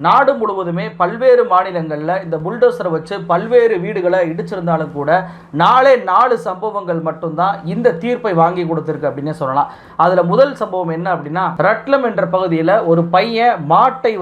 நாடு முழுவதுமே பல்வேறு மாநிலங்களில் இந்த புல்டோசரை வச்சு பல்வேறு வீடுகளை இடிச்சிருந்தாலும் கூட 4 சம்பவங்கள் மட்டும்தான் இந்த தீர்ப்பை வாங்கி கொடுத்துருக்கு அப்படின்னு சொல்லலாம். அதில் முதல் சம்பவம் என்ன அப்படின்னா, ரட்லம் என்ற பகுதியில் ஒரு பையன் மாட்டை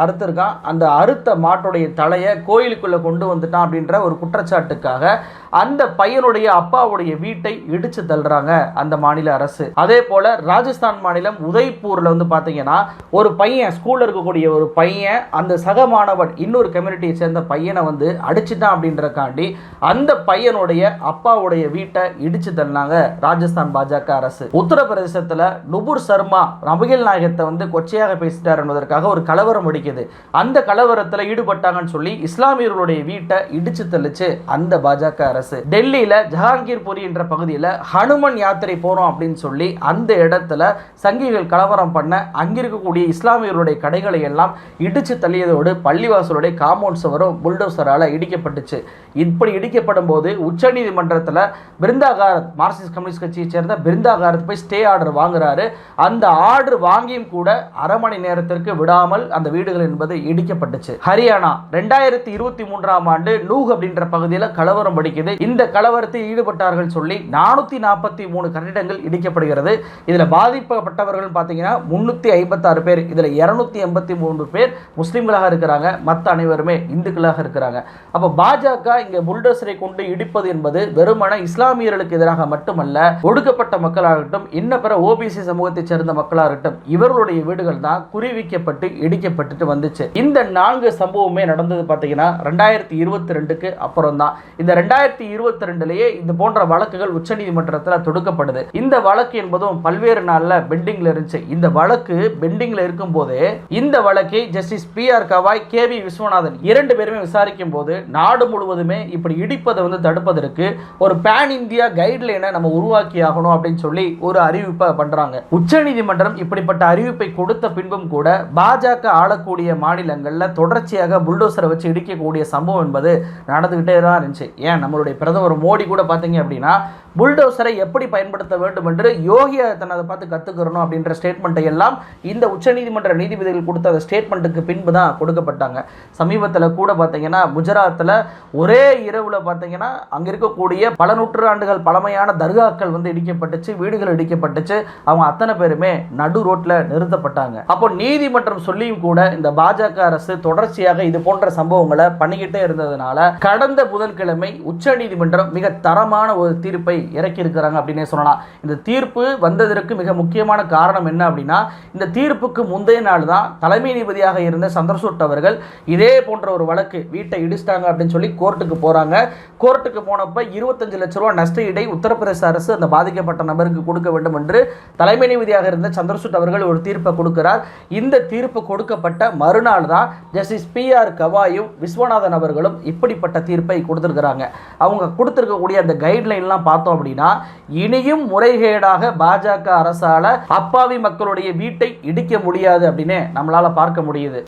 அறுத்திருக்கான். அந்த அறுத்த மாட்டுடைய தலையை கோயிலுக்குள்ளே கொண்டு வந்துட்டான் அப்படின்ற ஒரு குற்றச்சாட்டுக்காக அந்த பையனுடைய அப்பாவுடைய வீட்டை இடிச்சு தள்ளுறாங்க அந்த மாநில அரசு. அதே போல ராஜஸ்தான் மாநிலம் உதய்பூரில் பார்த்தீங்கன்னா ஒரு பையன், ஸ்கூலில் இருக்கக்கூடிய ஒரு பையன் அந்த சக மாணவன் இன்னொரு கம்யூனிட்டியை சேர்ந்த பையனை அடிச்சுட்டான் அப்படின்றக்காண்டி அந்த பையனுடைய அப்பாவுடைய வீட்டை இடிச்சு தள்ளினாங்க ராஜஸ்தான் பாஜக அரசு. உத்தரப்பிரதேசத்தில் நுபுர் சர்மா நபிகள் நாயகத்தை கொச்சையாக பேசிட்டார் என்பதற்காக ஒரு கலவரம் வெடிக்குது. அந்த கலவரத்தில் ஈடுபட்டாங்கன்னு சொல்லி இஸ்லாமியர்களுடைய வீட்டை இடிச்சு தள்ளிச்சு அந்த பாஜக அரசு. டெல்லியில ஜஹாங்கீர்புரி என்ற பகுதியில் ஹனுமன் யாத்திரை போறோம் அப்படின்னு சொல்லி அந்த இடத்துல சங்கிகள் கலவரம் பண்ண அங்கிருக்கக்கூடிய இஸ்லாமியர்களுடைய கடைகளை எல்லாம் இடிச்சு தள்ளியதோடு பள்ளிவாசலுடைய காம்பவுண்ட் சுவரும் புல்டோசரால இடிக்கப்பட்டுச்சு. இப்படி இடிக்கப்படும் போது உச்சநீதிமன்றத்தில் பிருந்தாகாரத், மார்க்சிஸ்ட் கம்யூனிஸ்ட் கட்சியை சேர்ந்த பிருந்தாகாரத் போய் ஸ்டே ஆர்டர் வாங்குறாரு. அந்த ஆர்டர் வாங்கியும் கூட அரை மணி நேரத்திற்கு விடாமல் அந்த வீடுகள் என்பது இடிக்கப்பட்டுச்சு. ஹரியானா 2023ஆம் ஆண்டு நூஹ் அப்படின்ற பகுதியில் கலவரம் வெடிக்குது. இந்த கலவரத்தில் ஈடுபட்டார்கள் சொல்லி 443 கட்டிடங்கள் இடிக்கப்படுகிறது. இதில் பாதிக்கப்பட்டவர்கள் பார்த்தீங்கன்னா 356 பேர். இதில் 283 பேர் முஸ்லிம்களாக இருக்கிறாங்க, மற்ற அனைவருமே இந்துக்களாக இருக்கிறாங்க. அப்போ பாஜக இங்கே புல்டோசரை கொண்டு இடிப்பது என்பது வெறுமன இஸ்லாமியர்களுக்கு எதிராக மட்டுமல்ல, ஒடுக்கப்பட்ட மக்களாகட்டும், இன்ன பிற ஓபிசி சமூகத்தை சேர்ந்த மக்களாகட்டும், இவர்களுடைய வீடுகள் தான் குறிவிக்கப்பட்டு இடிக்கப்பட்டு வந்துச்சு. இந்த 4 சம்பவமே நடந்தது பார்த்தீங்கன்னா 2022க்கு அப்புறம் தான். இந்த 2022லேயே இந்த போன்ற வழக்குகள் உச்சநீதிமன்றத்தில் தொடுக்கப்படுது. இந்த வழக்கு என்பதும் பல்வேறு நாளில் பெண்டிங்ல இருந்துச்சு. இந்த வழக்கு பெண்டிங்ல இருக்கும் போதே இந்த வழக்கை justice B.R.. Gavai, KV. Viswanathan 2 பேருமே விசாரிக்கும் போது நாடு முழுவதுமே இப்படி இடிப்பதை தடுப்பதற்கு ஒரு பேன் இந்தியா கைட்லைனை நம்ம உருவாக்கி ஆகணும் அப்படின்னு சொல்லி ஒரு அறிவிப்பை பண்றாங்க. உச்சநீதிமன்றம் இப்படிப்பட்ட அறிவிப்பை கொடுத்த பின்பும் கூட பாஜக ஆளக்கூடிய மாநிலங்களில் தொடர்ச்சியாக புல்டோசரை வச்சு இடிக்கக்கூடிய சம்பவம் என்பது நடந்துகிட்டே தான் இருந்துச்சு. ஏன் நம்மளுடைய பிரதமர் மோடி கூட பார்த்தீங்க அப்படின்னா புல்டோசரை எப்படி பயன்படுத்த வேண்டும் என்று யோகி அதை பார்த்து கற்றுக்கிறணும் அப்படின்ற ஸ்டேட்மெண்ட்டை எல்லாம் இந்த உச்சநீதிமன்ற நீதிபதிகள் கொடுத்த அந்த ஸ்டேட்மெண்ட்டுக்கு பின்பு தான் கொடுக்கப்பட்டாங்க. சமீபத்தில் கூட பார்த்தீங்கன்னா குஜராத்தில் ஒரே இரவில் பார்த்தீங்கன்னா அங்கே இருக்கக்கூடிய பல நூற்றாண்டுகள் பழமையான தர்காக்கள் இடிக்கப்பட்டுச்சு, வீடுகள் இடிக்கப்பட்டுச்சு. அவங்க அத்தனை பேருமே நடு ரோட்டில் நிறுத்தப்பட்டாங்க. அப்போ நீதிமன்றம் சொல்லியும் கூட இந்த பாஜக அரசு தொடர்ச்சியாக இது போன்ற சம்பவங்களை பண்ணிக்கிட்டே இருந்ததுனால கடந்த புதன்கிழமை உச்சநீதிமன்றம் மிக தரமான ஒரு தீர்ப்பை இறக்கி இருக்கிறாங்க அப்படின்னே சொல்லலாம். இந்த தீர்ப்பு வந்ததற்கு மிக முக்கியமான காரணம் என்ன அப்படின்னா, இந்த தீர்ப்புக்கு முந்தைய நாள் தான் தலைமை நீதிபதியாக இருந்த சந்திரசூட் அவர்கள் இதே போன்ற ஒரு வழக்கு, வீட்டை இடிச்சிட்டாங்க அப்படின்னு சொல்லி கோர்ட்டுக்கு போறாங்க. கோர்ட்டுக்கு போனப்ப 25 லட்சம் ரூபாய் நஷ்ட ஈடை உத்தரப்பிரதேச அரசு அந்த பாதிக்கப்பட்ட நபருக்கு கொடுக்க வேண்டும் என்று தலைமை நீதிபதியாக இருந்த சந்திரசூட் அவர்கள் ஒரு தீர்ப்பை கொடுக்கிறார். இந்த தீர்ப்பு கொடுக்கப்பட்ட மறுநாள் தான் ஜஸ்டிஸ் பி.ஆர். கவாயும் விஸ்வநாதன் அவர்களும் இப்படிப்பட்ட தீர்ப்பை கொடுத்திருக்கிறாங்க. அவங்க கொடுத்திருக்கக்கூடிய அந்த கைட்லைன்லாம் பார்த்தோம் அப்படின்னா, இனியும் முறைகேடாக பாஜக அரசால அப்பாவி மக்களுடைய வீட்டை இடிக்க முடியாது அப்படின்னு நம்மளால பார்க்க முடியுது.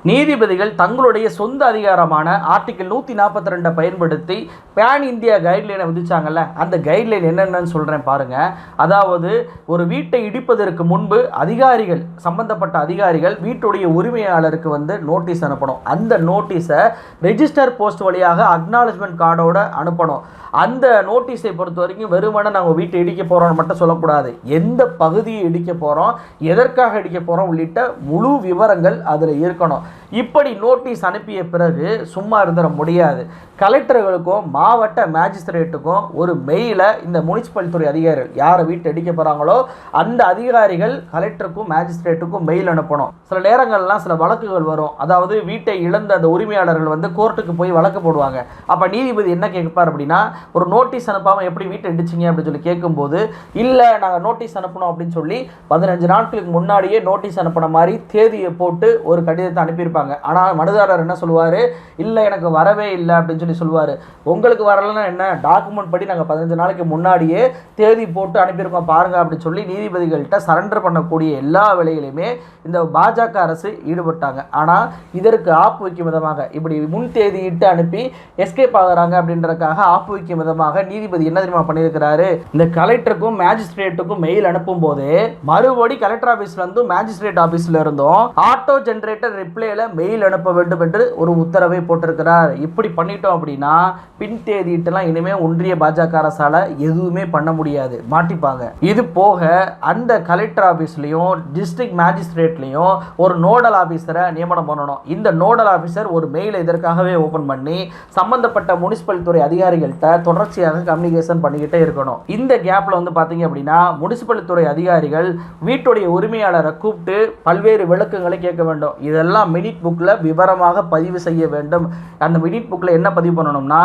நீதிபதிகள் தங்களுடைய சொந்த அதிகாரமான ஆர்டிகிள் 142 பயன்படுத்தி பேன் இந்தியா கைட்லைனை விதிச்சாங்கல்ல, அந்த கைட்லைன் என்னென்னு சொல்கிறேன் பாருங்க. அதாவது ஒரு வீட்டை இடிப்பதற்கு முன்பு அதிகாரிகள், சம்பந்தப்பட்ட அதிகாரிகள் வீட்டுடைய உரிமையாளருக்கு நோட்டீஸ் அனுப்பணும். அந்த நோட்டீஸை ரெஜிஸ்டர் போஸ்ட் வழியாக அக்னாலஜ்மெண்ட் கார்டோட அனுப்பணும். அந்த நோட்டீஸை பொறுத்த வரைக்கும் வெறுமனே நாங்கள் வீட்டை இடிக்க போகிறோம்னு மட்டும் சொல்லக்கூடாது. எந்த பகுதியை இடிக்க போகிறோம், எதற்காக இடிக்க போகிறோம் உள்ளிட்ட முழு விவரங்கள் அதில் இருக்கணும். இப்படி நோட்டீஸ் அனுப்பிய பிறகு சும்மா இருந்துட முடியாது. கலெக்டர்களுக்கும் மாவட்ட மேஜிஸ்ட்ரேட்டுக்கும் ஒரு மெயிலை இந்த முனிசிபல் துறை அதிகாரிகள் யாரை வீட்டை இடிக்க போகிறாங்களோ அந்த அதிகாரிகள் கலெக்டருக்கும் மேஜிஸ்ட்ரேட்டுக்கும் மெயில் அனுப்பணும். சில நேரங்கள்லாம் சில வழக்குகள் வரும். அதாவது வீட்டை இழந்த அந்த உரிமையாளர்கள் கோர்ட்டுக்கு போய் வழக்கு போடுவாங்க. அப்போ நீதிபதி என்ன கேட்பார் அப்படின்னா, ஒரு நோட்டீஸ் அனுப்பாமல் எப்படி வீட்டை இடிச்சிங்க அப்படின்னு சொல்லி கேட்கும்போது, இல்லை நாங்கள் நோட்டீஸ் அனுப்பணும் அப்படின்னு சொல்லி 15 நாட்களுக்கு முன்னாடியே நோட்டீஸ் அனுப்பின மாதிரி தேதியை போட்டு ஒரு கடிதத்தை அனுப்பி அனுப்பியிருப்பாங்க. ஆனால் மனுதாரர் என்ன சொல்லுவார், இல்லை எனக்கு வரவே இல்லை அப்படின்னு சொல்லுவார். உங்களுக்கு வரலன்னா என்ன, டாக்குமெண்ட் படி நாங்கள் 15 நாளைக்கு முன்னாடியே தேதி போட்டு அனுப்பியிருக்கோம் பாருங்கள் அப்படின்னு சொல்லி நீதிபதிகள்கிட்ட சரண்டர் பண்ணக்கூடிய எல்லா வேலைகளையுமே இந்த பாஜக அரசு ஈடுபட்டாங்க. ஆனால் இதற்கு ஆப்பு வைக்கும் விதமாக இப்படி முன் தேதியிட்டு அனுப்பி எஸ்கேப் ஆகுறாங்க அப்படின்றதுக்காக ஆப்பு வைக்கும் விதமாக நீதிபதி என்ன தெரியுமா பண்ணியிருக்கிறாரு, இந்த கலெக்டருக்கும் மேஜிஸ்ட்ரேட்டுக்கும் மெயில் அனுப்பும் போது மறுபடி கலெக்டர் ஆஃபீஸ்ல இருந்தும் மேஜிஸ்ட்ரேட் ஆஃபீஸ்ல இருந்தும் ஆட்டோ ஜெனரேட்டர் ரிப்ளைல மெயில் அனுப்ப வேண்டும் என்று ஒரு உத்தரவை போட்டிருக்கிறார். இப்படி பண்ணிட்டோம் அப்படின்னா பின் தேதியிட்டுலாம் இனிமே ஒன்றிய பாஜக அரசால எதுவுமே பண்ண முடியாது, மாட்டிப்பாங்க. இது போக அந்த கலெக்டர் ஆஃபீஸ்லையும் டிஸ்ட்ரிக்ட் மேஜிஸ்ட்ரேட்லையும் ஒரு நோடல் ஆஃபீஸரை நியமனம் பண்ணணும். இந்த நோடல் ஆஃபீஸர் ஒரு மெயிலை இதற்காகவே ஓபன் பண்ணி சம்பந்தப்பட்ட முனிசிபல் துறை அதிகாரிகள்கிட்ட தொடர்ச்சியாக கம்யூனிகேஷன் பண்ணிக்கிட்டே இருக்கணும். இந்த கேப்ல வந்து பாத்தீங்க அப்படின்னா முனிசிபல் துறை அதிகாரிகள் வீட்டுடைய உரிமையாளரை கூப்பிட்டு பல்வேறு விளக்கங்களை கேட்க வேண்டும். இதெல்லாம் மினிட் புக்ல விவரமாக பதிவு செய்ய வேண்டும். அந்த மினிட் புக்ல என்ன பதிவு பண்ணணும்னா,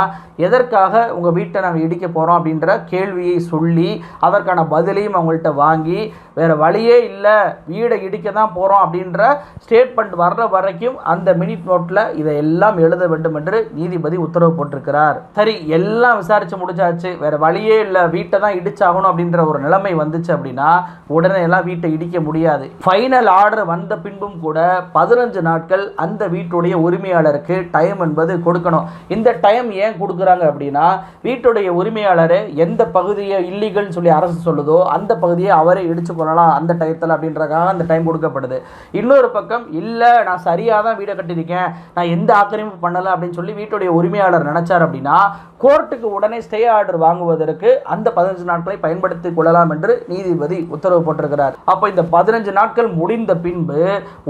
எதற்காக உங்க வீட்டை நாங்கள் இடிக்க போறோம் அப்படின்ற கேள்வியை சொல்லி அதற்கான பதிலையும் அவங்கள்ட்ட வாங்கி, வேற வழியே இல்லை வீடை இடிக்க தான் போறோம் அப்படின்ற ஸ்டேட்மெண்ட் வர்ற வரைக்கும் அந்த மினிட் நோட்ல இதையெல்லாம் எழுத வேண்டும் என்று நீதிபதி உத்தரவு போட்டிருக்கிறார். சரி, எல்லாம் விசாரிச்சு முடிச்சாச்சு, வேற வழியே இல்லை வீட்டை தான் இடிச்சாகணும் அப்படின்ற ஒரு நிலைமை வந்துச்சு அப்படின்னா உடனே எல்லாம் வீட்டை இடிக்க முடியாது. ஃபைனல் ஆர்டர் வந்த பின்பும் கூட 15 நாட்கள் அந்த வீட்டுடைய உரிமையாளருக்கு டைம் என்பது கொடுக்கணும். இந்த டைம் ஏன் கொடுக்குறாங்க அப்படின்னா, வீட்டுடைய உரிமையாளர் எந்த பகுதியை இல்லீகல்னு சொல்லி அரசு சொல்லுதோ அந்த பகுதியை அவரே இடிச்சு கொள்ளலாம் அந்த டயத்தில் அப்படின்றக்காக அந்த டைம் கொடுக்கப்படுது. இன்னொரு பக்கம் இல்லை நான் சரியாக தான் வீடை கட்டியிருக்கேன், நான் எந்த ஆக்கிரமிப்பு பண்ணலை அப்படின்னு சொல்லி வீட்டுடைய உரிமையாளர் நினைச்சார் அப்படின்னா கோர்ட்டுக்கு உடனே ஸ்டே ஆர்டர் வாங்குவதற்கு அந்த 15 நாட்களை பயன்படுத்திக் கொள்ளலாம் என்று நீதிபதி உத்தரவு போட்டிருக்கிறார். அப்போ இந்த 15 நாட்கள் முடிந்த பின்பு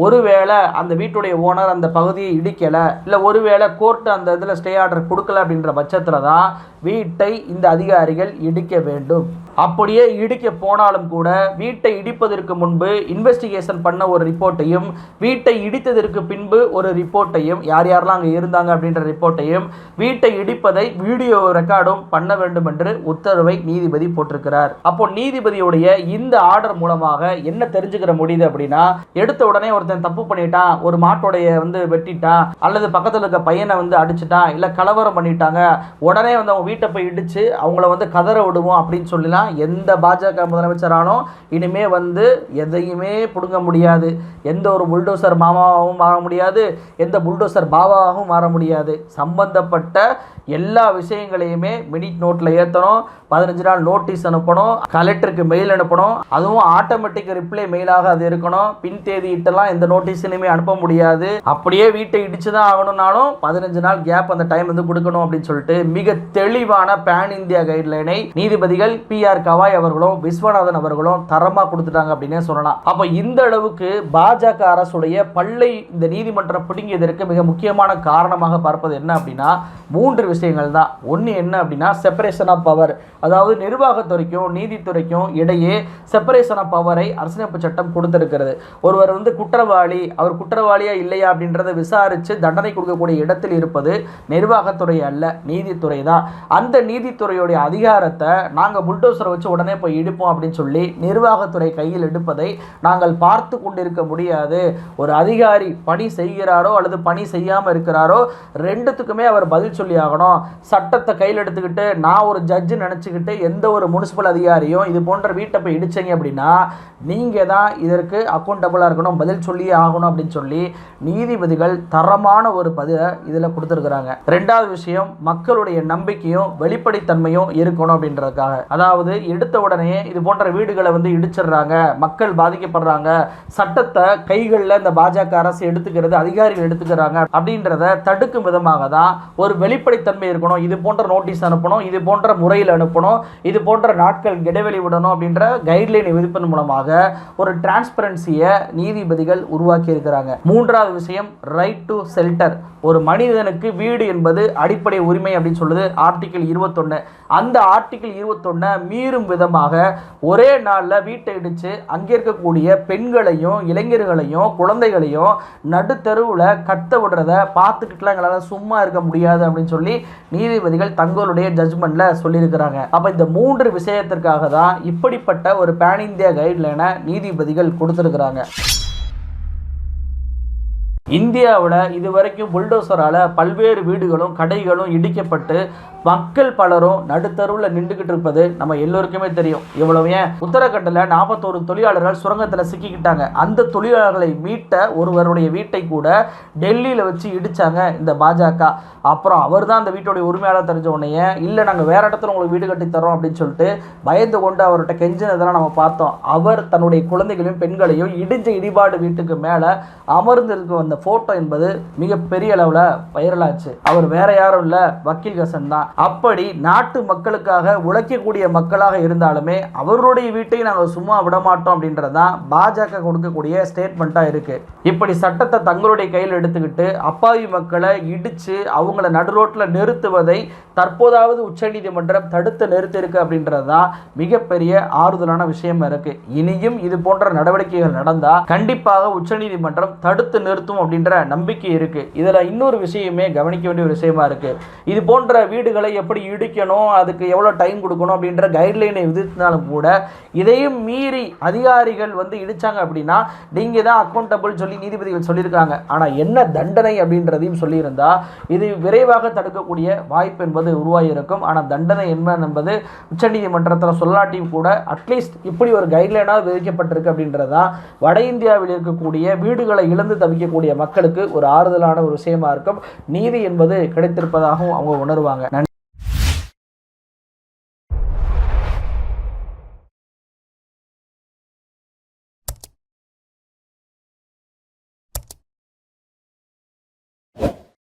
ஒருவேளை அந்த வீட்டுடைய ஓனர் அந்த பகுதியை இடிக்கல, இல்லை ஒருவேளை கோர்ட் அந்த இதில் ஸ்டே ஆர்டர் கொடுக்கல அப்படின்ற பட்சத்தில் தான் வீட்டை இந்த அதிகாரிகள் இடிக்க வேண்டும். அப்படியே இடிக்க போனாலும் கூட வீட்டை இடிப்பதற்கு முன்பு இன்வெஸ்டிகேஷன் பண்ண ஒரு ரிப்போர்ட்டையும், வீட்டை இடித்ததற்கு பின்பு ஒரு ரிப்போர்ட்டையும், யார் யாரெல்லாம் அங்கே இருந்தாங்க அப்படின்ற ரிப்போர்ட்டையும், வீட்டை இடிப்பதை வீடியோ ரெக்கார்டும் பண்ண வேண்டும் என்று உத்தரவை நீதிபதி போட்டிருக்கிறார். அப்போ நீதிபதியுடைய இந்த ஆர்டர் மூலமாக என்ன தெரிஞ்சுக்கிற முடியுது அப்படின்னா, எடுத்த உடனே ஒருத்தன் தப்பு பண்ணிட்டான், ஒரு மாட்டோடைய வெட்டிட்டான், அல்லது பக்கத்தில் இருக்க பையனை அடிச்சுட்டான், இல்லை கலவரம் பண்ணிட்டாங்க, உடனே அவங்க வீட்டை போய் இடிச்சு அவங்கள கதற விடுவோம் அப்படின்னு சொல்லலாம் எந்த பாஜக முதலமைச்சரானோ இனிமே எதையுமே புடுங்க முடியாது. எந்த ஒரு புல்டோசர் மாமாவாகவும் மாற முடியாது, எந்த புல்டோசர் பாபாவாகவும் மாற முடியாது. சம்பந்தப்பட்ட எல்லா விஷயங்களையுமே மினிட் நோட்டில் ஏற்றணும், 15 நாள் நோட்டீஸ் அனுப்பணும், கலெக்டருக்கு மெயில் அனுப்பணும், அதுவும் ஆட்டோமேட்டிக் ரிப்ளை மெயிலாக அது இருக்கணும். பின் தேதி இட்டெல்லாம் எந்த நோட்டீஸிலுமே அனுப்ப முடியாது. அப்படியே வீட்டை இடிச்சு தான் ஆகணும்னாலும் 15 நாள் கேப் அந்த டைம் கொடுக்கணும் அப்படின்னு சொல்லிட்டு மிக தெளிவான பேன் இந்தியா கைட்லைனை நீதிபதிகள் PR கவாய் அவர்களும் விஸ்வநாதன் அவர்களும் தரமா கொடுத்துட்டாங்க அப்படின்னே சொல்லலாம். அப்ப இந்த அளவுக்கு பாஜக அரசுடைய பல்லை இந்த நீதிமன்றம் பிடுங்கியதற்கு மிக முக்கியமான காரணமாக பார்ப்பது என்ன அப்படின்னா 3 விஷயங்கள் தான். ஒன்று என்ன அப்படின்னா செப்பரேஷன் ஆஃப் பவர், அதாவது நிர்வாகத்துறைக்கும் நீதித்துறைக்கும் இடையே செப்பரேஷன் ஆஃப் பவரை அரசியலமைப்பு சட்டம் கொடுத்திருக்கிறது. ஒருவர் குற்றவாளி, அவர் குற்றவாளியா இல்லையா அப்படின்றத விசாரித்து தண்டனை கொடுக்கக்கூடிய இடத்தில் இருப்பது நிர்வாகத்துறை அல்ல, நீதித்துறை தான். அந்த நீதித்துறையுடைய அதிகாரத்தை நாங்கள் புல்டோசரை வச்சு உடனே போய் இடிப்போம் அப்படின்னு சொல்லி நிர்வாகத்துறை கையில் எடுப்பதை நாங்கள் பார்த்து கொண்டிருக்க முடியாது. ஒரு அதிகாரி பணி செய்கிறாரோ அல்லது பணி செய்யாமல் இருக்கிறாரோ ரெண்டுத்துக்குமே அவர் பதில் சொல்லி ஆகணும். சட்டத்தை கையில் எடுத்துக்கிட்டு நான் ஒரு ஜட்ஜு நினச்சிக்கிட்டு எந்த ஒரு முனிசிபல் அதிகாரியும் இது போன்ற வீட்டை போய் இடிச்சிங்க அப்படின்னா நீங்கள் தான் இதற்கு அக்கௌண்டபிளாக இருக்கணும், பதில் சொல்லியே ஆகணும் அப்படின்னு சொல்லி நீதிபதிகள் தரமான ஒரு பதிலை இதில் கொடுத்துருக்குறாங்க. ரெண்டாவது விஷயம், மக்களுடைய நம்பிக்கையும் வெளிப்படைத்தன்மையும் இருக்கணும் அப்படின்றதுக்காக. அதாவது எடுத்த உடனே இது போன்ற வீடுகளை இடிச்சிடுறாங்க, மக்கள் பாதிக்கப்படுறாங்க, சட்டத்தை கைகளில் இந்த பாஜக அரசு எடுத்துக்கிறது, அதிகாரிகள் எடுத்துக்கிறாங்க அப்படின்றத தடுக்கும் விதமாக தான் ஒரு வெளிப்படைத்தன்மை இருக்கணும். இது போன்ற நோட்டீஸ் அனுப்பணும், இது போன்ற முறையில் அனுப்பணும், இது போன்ற நாட்கள் இடைவெளி விடணும் அப்படின்ற கைட்லைன் விதிப்பதன் மூலமாக ஒரு டிரான்ஸ்பரன்சியை நீதிபதிகள் உருவாக்கி இருக்கிறாங்க. மூன்றாவது விஷயம், ரைட் டு ஷெல்டர். ஒரு மனிதனுக்கு வீடு என்பது அடிப்படை உரிமை அப்படின்னு சொல்லுது ஆர்டிகிள் 21. அந்த ஆர்டிகிள் 21 மீறும் விதமாக ஒரே நாளில் வீட்டை இடித்து அங்கே இருக்கக்கூடிய பெண்களையும் இளைஞர்களையும் குழந்தைகளையும் நடுத்தருவில் கத்த விடுறத பார்த்துக்கிட்டுலாம் எங்களால் சும்மா இருக்க முடியாது அப்படின்னு சொல்லி நீதிபதிகள் தங்களுடைய ஜட்ஜ்மெண்ட்டில் சொல்லியிருக்கிறாங்க. அப்போ இந்த 3 விஷயத்திற்காக தான் இப்படிப்பட்ட ஒரு பேன் இந்தியா கைட்லைனை நீதிபதிகள் கொடுத்துருக்குறாங்க. இந்தியாவில் இதுவரைக்கும் புல்டோசரால் பல்வேறு வீடுகளும் கடைகளும் இடிக்கப்பட்டு மக்கள் பலரும் நடுத்தருவில் நின்றுக்கிட்டு இருப்பது நம்ம எல்லோருக்குமே தெரியும். இவ்வளவு ஏன், உத்தரகண்டில் 41 தொழிலாளர்கள் சுரங்கத்தில் சிக்கிக்கிட்டாங்க. அந்த தொழிலாளர்களை மீட்ட ஒருவருடைய வீட்டை கூட டெல்லியில் வச்சு இடித்தாங்க இந்த பாஜக. அப்புறம் அவர் தான் அந்த வீட்டுடைய உரிமையாளர் தெரிஞ்ச உடனே, இல்லை நாங்கள் வேறு இடத்துல உங்களுக்கு வீடு கட்டி தரோம் அப்படின்னு சொல்லிட்டு பயந்து கொண்டு அவர்கிட்ட கெஞ்சினதெல்லாம் நம்ம பார்த்தோம். அவர் தன்னுடைய குழந்தைகளையும் பெண்களையும் இடிஞ்ச இடிபாடு வீட்டுக்கு மேலே அமர்ந்திருக்கும் அந்த ஃபோட்டோ என்பது மிகப்பெரிய அளவில் வைரலாச்சு. அவர் வேற யாரும் இல்லை, வக்கீல் ஹசன் தான். அப்படி நாட்டு மக்களுக்காக உழைக்கக்கூடிய மக்களாக இருந்தாலுமே அவருடைய வீட்டை நாங்கள் சும்மா விடமாட்டோம் அப்படின்றதான் பாஜக கொடுக்கக்கூடிய ஸ்டேட்மெண்ட்டாக இருக்கு. இப்படி சட்டத்தை தங்களுடைய கையில் எடுத்துக்கிட்டு அப்பாவி மக்களை இடித்து அவங்கள நடுரோட்டில் நிறுத்துவதை தற்போதாவது உச்சநீதிமன்றம் தடுத்து நிறுத்தியிருக்கு அப்படின்றது தான் மிகப்பெரிய ஆறுதலான விஷயமா இருக்கு. இனியும் இது போன்ற நடவடிக்கைகள் நடந்தால் கண்டிப்பாக உச்சநீதிமன்றம் தடுத்து நிறுத்தும் அப்படின்ற நம்பிக்கை இருக்கு. இதில் இன்னொரு விஷயமே கவனிக்க வேண்டிய ஒரு விஷயமா இருக்கு. இது போன்ற வீடுகளை எப்படி இடிக்கணும், அதுக்கு எவ்வளோ டைம் கொடுக்கணும் அப்படின்ற கைட்லைனை விதித்தாலும் கூட இதையும் மீறி அதிகாரிகள் இடிச்சாங்க அப்படின்னா நீங்கள் தான் அக்கௌண்டபிள் சொல்லி நீதிபதிகள் சொல்லியிருக்காங்க. ஆனால் என்ன தண்டனை அப்படின்றதையும் சொல்லியிருந்தா இது விரைவாக தடுக்கக்கூடிய வாய்ப்பு என்பது உருவாகியிருக்கும். ஆனால் தண்டனை என்ன என்பது உச்சநீதிமன்றத்தில் சொல்லாட்டியும் கூட அட்லீஸ்ட் இப்படி ஒரு கைட்லைனாக விதிக்கப்பட்டிருக்கு அப்படின்றதான் வட இந்தியாவில் இருக்கக்கூடிய வீடுகளை இழந்து தவிக்கக்கூடிய மக்களுக்கு ஒரு ஆறுதலான ஒரு விஷயமா இருக்கும். நீதி என்பது கிடைத்திருப்பதாகவும் அவங்க உணர்வாங்க.